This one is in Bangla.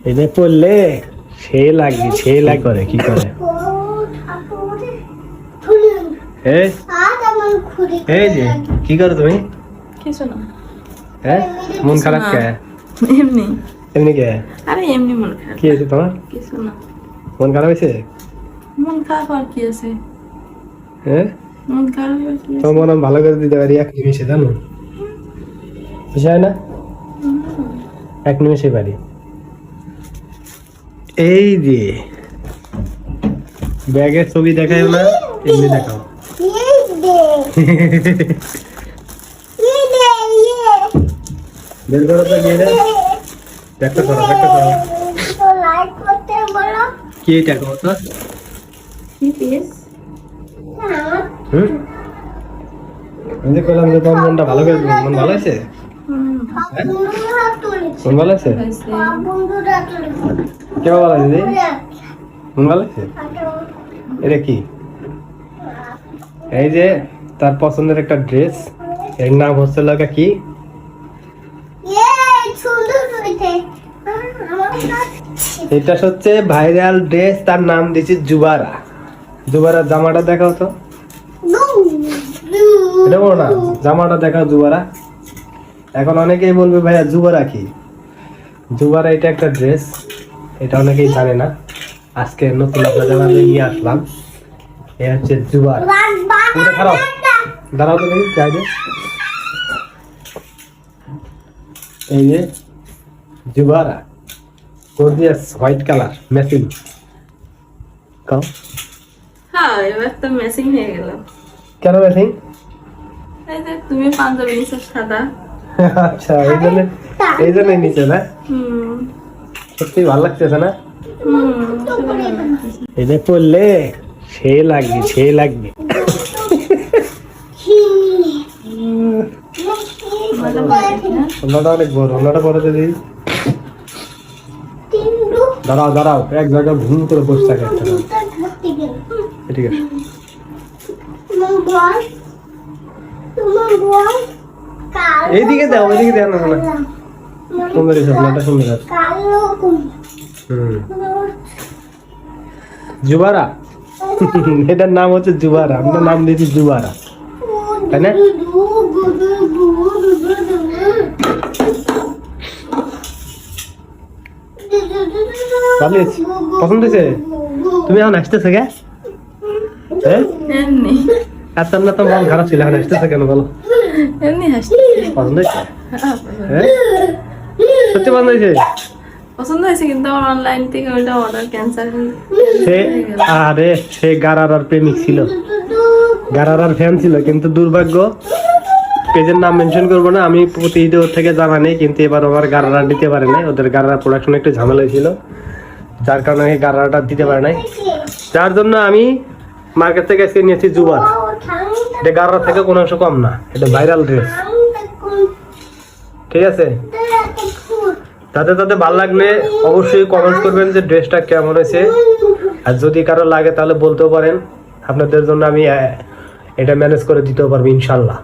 এটা পড়লে সে লাগবে করে কি করে এই যে কি করো তুমি? কিছু না। হ্যাঁ মন খারাপ কে? এমনি এমনি কে? আরে এমনি মন খারাপ। কি হয়েছে তোমার? কিছু না। মন খারাপ হয়েছে? মন খারাপ আর কি আছে? হ্যাঁ মন খারাপ আর কি আছে? তোমার মন ভালো করে দিতে পারি এক নিমিষে, জানো বিষয় না? এক নিমিষে পারি। এই যে ব্যাগের ছবি দেখাই না, এমনি দেখাও। বের করো তো গিয়ে ব্যাগটা করো, ব্যাগটা করো। কি এটা করো তো? কি পিস? আমি কইলাম যে তোমার মনটা ভালো করে দিন। মন ভালো আছে? মন ভালো আছে? কে ভালো আছে দিদি? মন ভালো আছে? এটা কি? এই যে তার পছন্দের একটা ড্রেস, এর নাম হচ্ছে লাগা কি? এটা হচ্ছে ভাইরাল ড্রেস, তার নাম দিয়েছে জুবারা। জুবারা জামাটা দেখাও তো। এটা বলো না, জামাটা দেখাও জুবারা। এখন অনেকেই বলবে ভাইয়া জুবারা কি? জুবারা এটা একটা ড্রেস, এটা অনেকেই জানে না। আজকে নতুন আপনাদের মাঝে নিয়ে আসলাম। এটা হচ্ছে জুবারা। এটা খারাপ, দাঁড়াও তো দেখি যাই। এই যে জুবারা গর্জিয়াস হোয়াইট কালার ম্যাচিং। কাও হ্যাঁ, এবার তো ম্যাচিং হয়ে গেল। কেন ম্যাচিং? এই যে তুমি পাঞ্জাবি নিছো সাদা। আচ্ছা এই জন্য নিচে না? সত্যি ভালো লাগতেছে না? এটা পড়লে সে লাগবে। ওনাটা অনেক বড়, ওনাটা পড়াতে দিই। দাঁড়াও এক জায়গায় ঘুম করে বসে থাকে একটা। ঠিক আছে এইদিকে দাও, ওইদিকে দাও না। সুন্দর আছে, সুন্দর আছে। জুবারা এটার নাম হচ্ছে জুবারা, আমরা নাম দিয়েছি জুবারা, তাই না? পছন্দ হয়েছে? তুমি এখন আসতেছে কে? এমনি আর তোমরা তো মন খারাপ ছিল, এখন আসতেছে কেন বলো? এমনি হাসি। পছন্দ হয়েছে? সত্যি পছন্দ হয়েছে? পছন্দ হয়েছে, কিন্তু আমার অনলাইন থেকে ওইটা অর্ডার ক্যান্সেল হয়ে আরে সে গারারার প্রেমিক ছিল, গারারার ফ্যান ছিল, কিন্তু দুর্ভাগ্য পেজের নাম মেনশন করবো না, আমি প্রতি ঈদে ওর থেকে জানা নেই, কিন্তু এবার আমার গারারা দিতে পারে নাই। ওদের গারারা প্রোডাকশন একটু ঝামেলা ছিল, যার কারণে আমি গারারাটা দিতে পারে নাই। যার জন্য আমি মার্কেট থেকে আজকে নিয়েছি জুবার। এটা গারারা থেকে কোনো অংশ কম না, এটা ভাইরাল ড্রেস। ঠিক আছে, তাদের ভালো লাগলে অবশ্যই কমেন্ট করবেন যে ড্রেসটা কেমন হয়েছে। আর যদি কারো লাগে তাহলে বলতেও পারেন, আপনাদের জন্য আমি এটা ম্যানেজ করে দিতেও পারবো ইনশাল্লাহ।